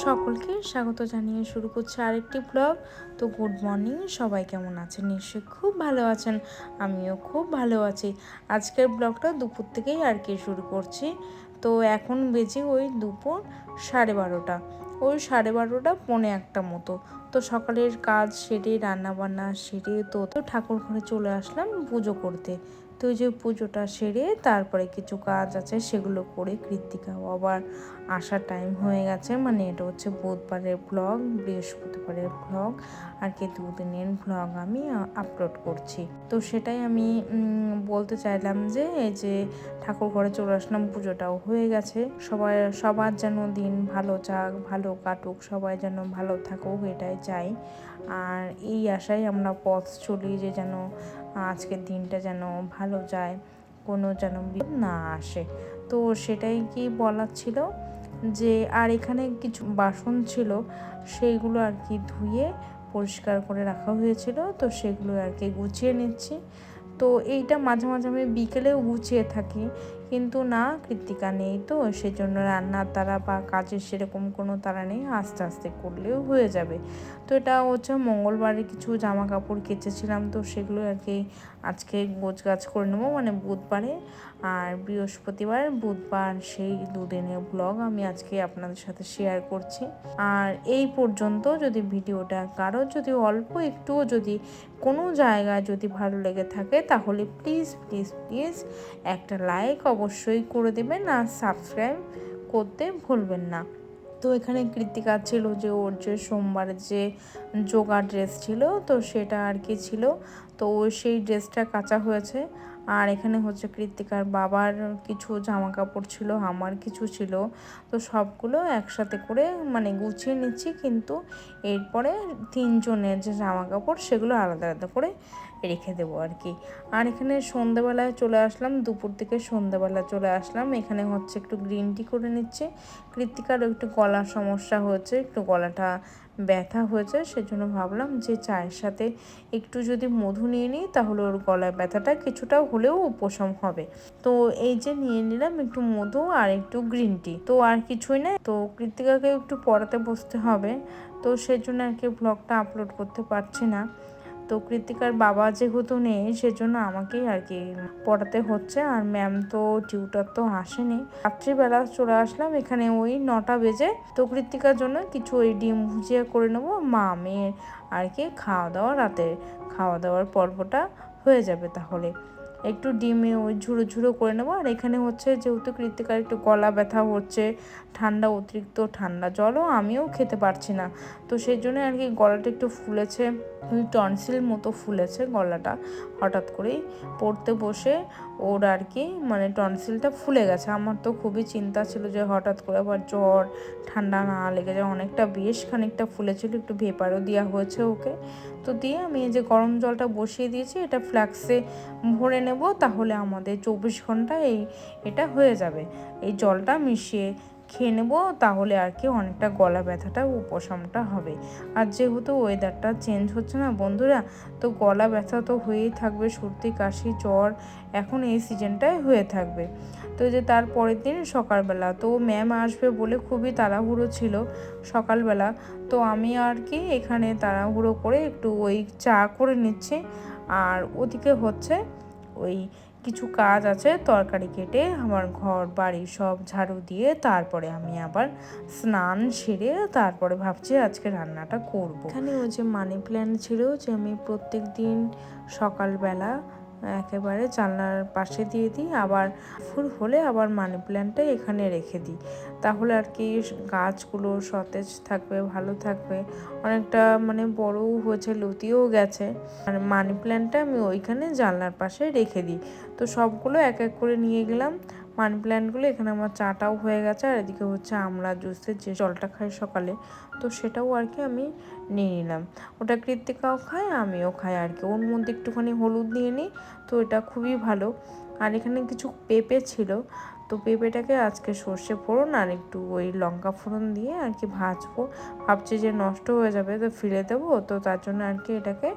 সকলকে স্বাগত জানিয়ে শুরু করছে আরেকটি ব্লগ। তো গুড মর্নিং, সবাই কেমন আছেন? নিশ্চয়ই খুব ভালো আছেন, আমিও খুব ভালো আছি। আজকের ব্লগটা দুপুর থেকেই আর কি শুরু করছি। তো এখন বেজে ওই দুপুর 12:30, ওই 12:30 পৌনে একটা মতো। তো সকালের কাজ সেরে রান্নাবান্না সেরে তো ঠাকুর ঘরে চলে আসলাম পুজো করতে। তো ওই যে পুজোটা সেরে তারপরে কিছু কাজ আছে সেগুলো করে কৃত্তিকাও আবার আসার টাইম হয়ে গেছে। মানে এটা হচ্ছে বুধবারের ব্লগ, বৃহস্পতিবারের ব্লগ আর কি, দুদিনের ব্লগ আমি আপলোড করছি। তো সেটাই আমি বলতে চাইলাম যে এই যে ঠাকুর ঘরে চলে আসলাম, পুজোটাও হয়ে গেছে। সবার যেন দিন ভালো যাক, ভালো কাটুক, সবাই যেন ভালো থাকুক, এটাই চাই। আর এই আশায় আমরা পথ চলি যে যেন আজকের দিনটা যেন ভালো যায়, কোনো যেন বিপদ না আসে। তো সেটাই কি বলার ছিল যে, আর এখানে কিছু বাসন ছিল সেইগুলো আর কি ধুয়ে পরিষ্কার করে রাখা হয়েছিল, তো সেগুলো আর কি গুছিয়ে নিচ্ছি। তো এইটা মাঝে মাঝে আমি বিকেলেও গুছিয়ে থাকি, কিন্তু না, কৃত্তিকা নেই, তো সেজন্য রান্নার তাড়া বা কাজের সেরকম কোনো তাড়া নেই, আস্তে আস্তে করলেও হয়ে যাবে। তো এটা হচ্ছে মঙ্গলবারে কিছু জামা কাপড় কেচেছিলাম, তো সেগুলো আর কি আজকে গোছগাছ করে নেবো, মানে বুধবারে। আর বৃহস্পতিবার বুধবার সেই দুদিনের ব্লগ আমি আজকে আপনাদের সাথে শেয়ার করছি। আর এই পর্যন্ত যদি ভিডিওটা কারো যদি অল্প একটুও যদি কোনো জায়গায় যদি ভালো লেগে থাকে তাহলে প্লিজ প্লিজ প্লিজ একটা লাইক অবশ্যই করে দেবেন, আর সাবস্ক্রাইব করতে ভুলবেন না। তো এখানে কৃত্তিকা ছিল যে ওর যে সোমবারের যে যোগা ড্রেস ছিল, তো সেটা আর কি ছিল, তো সেই ড্রেসটা কাচা হয়েছে। আর এখানে হচ্ছে কৃত্তিকার বাবার কিছু জামা কাপড় ছিল, আমার কিছু ছিল, তো সবগুলো একসাথে করে মানে গুছিয়ে নিচ্ছি। কিন্তু এরপরে তিনজনের যে জামা কাপড় সেগুলো আলাদা আলাদা করে রেখে দেবো আর কি। আর এখানে সন্ধ্যেবেলায় চলে আসলাম, দুপুর থেকে সন্ধ্যেবেলা চলে আসলাম। এখানে হচ্ছে একটু গ্রিন টি করে নিচ্ছে। কৃত্তিকারও একটু গলার সমস্যা হয়েছে, একটু গলাটা ব্যথা হয়েছে, সেজন্য ভাবলাম যে চায়ের সাথে একটু যদি মধু নিয়ে নিই তাহলে ওর গলার ব্যথাটা কিছুটা হলেও উপশম হবে। তো এই যে নিয়ে নিলাম একটু মধু আর একটু গ্রিন টি, তো আর কিছুই না। তো কৃত্তিকাকে একটু পড়াতে বসতে হবে, তো সেজন্য আর কি ব্লগটা আপলোড করতে পারছি না। তো কৃত্তিকার বাবা যেহেতু নেই সেজন্য আমাকেই আর কি পড়াতে হচ্ছে, আর ম্যাম তো টিউটার তো আসেনি। রাত্রিবেলা চলে আসলাম এখানে ওই 9টা বেজে। তো কৃত্তিকার জন্য কিছু ওই ডিম ভুজিয়া করে নেবো, মা মেয়ের আর কি খাওয়া দাওয়া, রাতের খাওয়া দাওয়ার পর্বটা হয়ে যাবে। তাহলে একটু ডিমে ওই ঝুড়ো ঝুড়ো করে নেবো। আর এখানে হচ্ছে যেহেতু কৃত্তিকার একটু গলা ব্যথা হচ্ছে, ঠান্ডা, অতিরিক্ত ঠান্ডা জলও আমিও খেতে পারছি না, তো সেই জন্য আর কি গলাটা একটু ফুলেছে, ওই টনসিল মতো ফুলেছে গলাটা। হঠাৎ করেই পড়তে বসে ওর আর কি মানে টনসিলটা ফুলে গেছে। আমার তো খুবই চিন্তা ছিল যে হঠাৎ করে আবার জ্বর ঠান্ডা না লেগে যায়, অনেকটা বেশ খানিকটা ফুলেছিল, একটু ভেপারও দেওয়া হয়েছে ওকে। তো দিয়ে আমি এই যে গরম জলটা বসিয়ে দিয়েছি, এটা ফ্লাক্সে ভরে নেব, তাহলে আমাদের 24 ঘন্টা এটা হয়ে যাবে। এই জলটা মিশিয়ে খেয়ে নেবো, তাহলে আর কি অনেকটা গলা ব্যথাটা উপশমটা হবে। আর যেহেতু ওয়েদারটা চেঞ্জ হচ্ছে না বন্ধুরা, তো গলা ব্যথা তো হয়েই থাকবে, সর্দি কাশি জ্বর এখন এই সিজনটাই হয়ে থাকবে। তো যে তার পরের দিন সকালবেলা তো ম্যাম আসবে বলে খুবই তাড়াহুড়ো ছিল সকালবেলা। তো আমি আর কি এখানে তাড়াহুড়ো করে একটু ওই চা করে নিচ্ছি, আর ওদিকে হচ্ছে ওই কিছু কাজ আছে, তরকারি কেটে আমার ঘর বাড়ি সব ঝাড়ু দিয়ে তারপরে আমি আবার স্নান সেরে তারপরে ভাবছি আজকে রান্নাটা করব। এখানে ওই যে মানি প্ল্যান্ট ছিল যে আমি প্রত্যেক দিন সকালবেলা একেবারে জানলার পাশে দিয়ে দিই, আবার ফুল হলে আবার মানি প্ল্যান্টটা এখানে রেখে দিই, তাহলে আর কি গাছগুলো সতেজ থাকবে, ভালো থাকবে। অনেকটা মানে বড়ও হয়েছে, লতিও গেছে। আর মানি প্ল্যান্টটা আমি ওইখানে জানলার পাশে রেখে দিই। তো সবগুলো এক এক করে নিয়ে গেলাম মানি প্ল্যান্টগুলো। এখানে আমার চাটাও হয়ে গেছে, আর এদিকে হচ্ছে আমলা জুসের যে জলটা খাই সকালে, তো সেটাও আর কি আমি নিয়ে নিলাম। ওটা কৃত্তিকাও খায়, আমিও খাই আর কি। ওর মধ্যে একটুখানি হলুদ নিয়ে নিই, তো এটা খুবই ভালো। আর এখানে কিছু পেঁপে ছিল, তো পেঁপেটাকে আজকে সর্ষে ফোড়ন আর একটু ওই লঙ্কা ফোড়ন দিয়ে আর কি ভাজবো। ভাবছি যে নষ্ট হয়ে যাবে তো ফেলে দেবো, তো তার জন্য আর কি এটাকে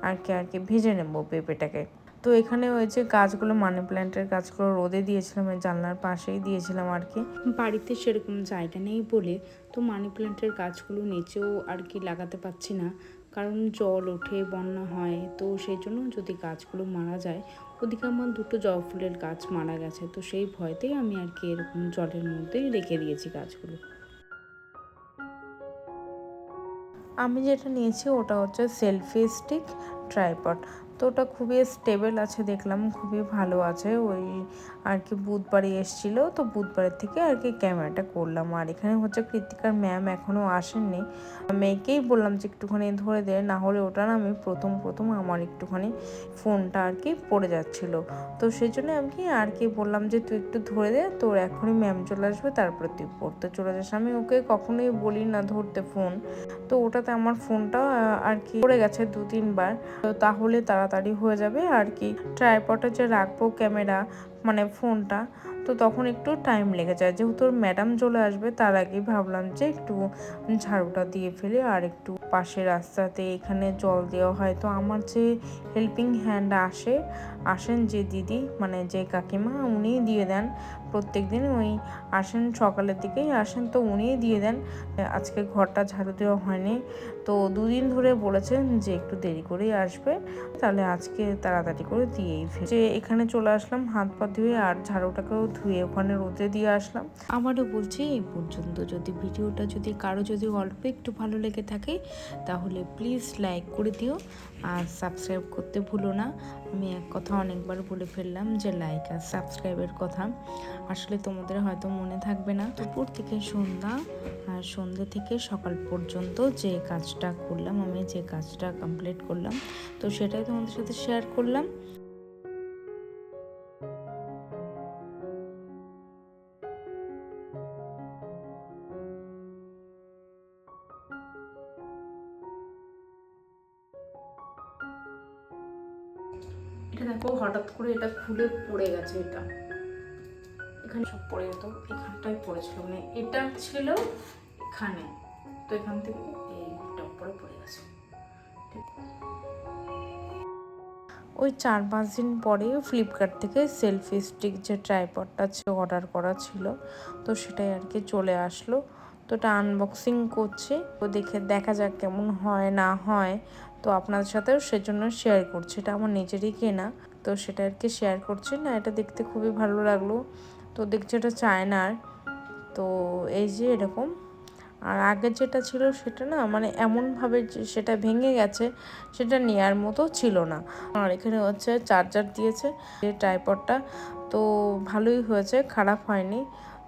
আর কি ভেজে নেবো পেঁপেটাকে। তো এখানে ওই যে গাছগুলো, মানি প্ল্যান্টের গাছগুলো রোদে দিয়েছিলাম, ওই জানলার পাশেই দিয়েছিলাম আর কি। বাড়িতে সেরকম জায়গা নেই বলে তো মানি প্ল্যান্টের গাছগুলো নিচেও আর কি লাগাতে পারছি না, কারণ জল ওঠে, বন্যা হয়, তো সেই জন্য যদি গাছগুলো মারা যায়। ওদিকে আমার দুটো জবা ফুলের গাছ মারা গেছে, তো সেই ভয়তেই আমি আর কি এরকম জলের মধ্যেই রেখে দিয়েছি গাছগুলো। আমি যেটা নিয়েছি ওটা হচ্ছে সেলফি স্টিক ট্রাইপড। তো ওটা খুবই স্টেবল আছে, দেখলাম খুবই ভালো আছে। ওই আর কি বুধবারে এসেছিলো, তো বুধবারের থেকে আর কি ক্যামেরাটা করলাম। আর এখানে হচ্ছে কৃতিকার ম্যাম এখনও আসেননি, মেয়েকেই বললাম যে একটুখানি ধরে দে, না হলে ওটা না আমি প্রথম আমার একটুখানি ফোনটা আর কি পড়ে যাচ্ছিলো। তো সেই জন্য আমি আর কি বললাম যে তুই একটু ধরে দে, তোর এখনই ম্যাম চলে আসবে, তারপরে তুই পড়তে চলে যাস। আমি ওকে কখনোই বলি না ধরতে ফোন, তো ওটাতে আমার ফোনটা আর কি পড়ে গেছে 2-3 বার। তো তাহলে তাড়াতাড়ি হয়ে যাবে আর কি। ট্রাইপডে যে রাখবো ক্যামেরা মানে ফোনটা, তো তখন একটু টাইম লেগে যায়। যেহেতু ম্যাডাম চলে আসবে তার আগেই ভাবলাম যে একটু ঝাড়ুটা দিয়ে ফেলে আর একটু পাশে রাস্তাতে এখানে জল দেওয়া হয়। তো আমার যে হেল্পিং হ্যান্ড আসেন যে দিদি, মানে যে কাকিমা, উনিই দিয়ে দেন প্রত্যেক দিন। ওই আসেন সকালের দিকেই আসেন, তো উনিই দিয়ে দেন। আজকে ঘরটা ঝাড়ু দেওয়া হয়নি, তো 2 দিন ধরে বলেছেন যে একটু দেরি করেই আসবে, তাহলে আজকে তাড়াতাড়ি করে দিয়েই যে এখানে চলে আসলাম, হাত পা ধুয়ে আর ঝাড়ুটাকেও ধুয়ে ওখানে রোদে দিয়ে আসলাম। আমারও বলছি এই পর্যন্ত। যদি ভিডিওটা যদি কারো যদি অল্প একটু ভালো লেগে থাকে তাহলে প্লিজ লাইক করে দিও আর সাবস্ক্রাইব করতে ভুলো না। আমি এক কথা অনেকবার বলে ফেললাম যে লাইক আর সাবস্ক্রাইবের কথা, আসলে তোমাদের হয়তো মনে থাকবে না। দুপুর থেকে সন্ধ্যা আর সন্ধ্যে থেকে সকাল পর্যন্ত যে কাজটা করলাম, আমি যে কাজটা কমপ্লিট করলাম, তো সেটাই তোমাদের সাথে শেয়ার করলাম। এটা দেখো হঠাৎ করে এটা খুলে পড়ে গেছে, এটা এখানে সব পড়ে যেত, এখানটাই পড়েছিল, মানে এটা ছিল এখানে, তো এখান থেকে এইটা উপরে পড়ে গেছে। ওই 4-5 দিন পরে ফ্লিপকার্ট থেকে সেলফি স্টিক যে ট্রাইপডটা অর্ডার করা ছিল, তো সেটাই আর কি চলে আসলো। তো এটা আনবক্সিং করছি, তো দেখা যাক কেমন হয় না হয়। তো আপনাদের সাথেও সেজন্য শেয়ার করছি, এটা আমার নিজেরই কেনা, তো সেটা আর কি শেয়ার করছি। না, এটা দেখতে খুবই ভালো লাগলো। তো দেখছি এটা চায়নার, তো এই যে এরকম। আর আগের যেটা ছিল সেটা না মানে এমনভাবে সেটা ভেঙে গেছে, সেটা নেওয়ার মতো ছিল না। আর এখানে হচ্ছে চার্জার দিয়েছে এই ট্রাইপডটা, তো ভালোই হয়েছে, খারাপ হয়নি।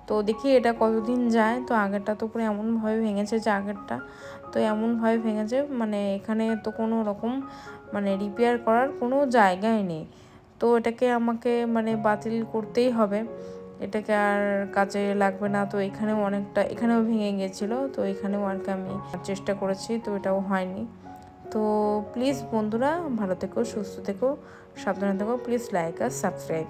তো দেখি এটা কতদিন যায়। তো আগেরটা তো পুরো এমনভাবে ভেঙেছে, যে আগেরটা তো এমনভাবে ভেঙেছে, মানে এখানে তো কোনো রকম মানে রিপেয়ার করার কোনো জায়গাই নেই। তো এটাকে আমাকে মানে বাতিল করতেই হবে, এটাকে আর কাজে লাগবে না। তো এখানেও অনেকটা, এখানেও ভেঙে গিয়েছিলো, তো এখানেও আর কি আমি চেষ্টা করেছি, তো এটাও হয়নি। তো প্লিজ বন্ধুরা ভালো থেকো, সুস্থ থেকো, সাবধানে থেকো, প্লিজ লাইক আর সাবস্ক্রাইব।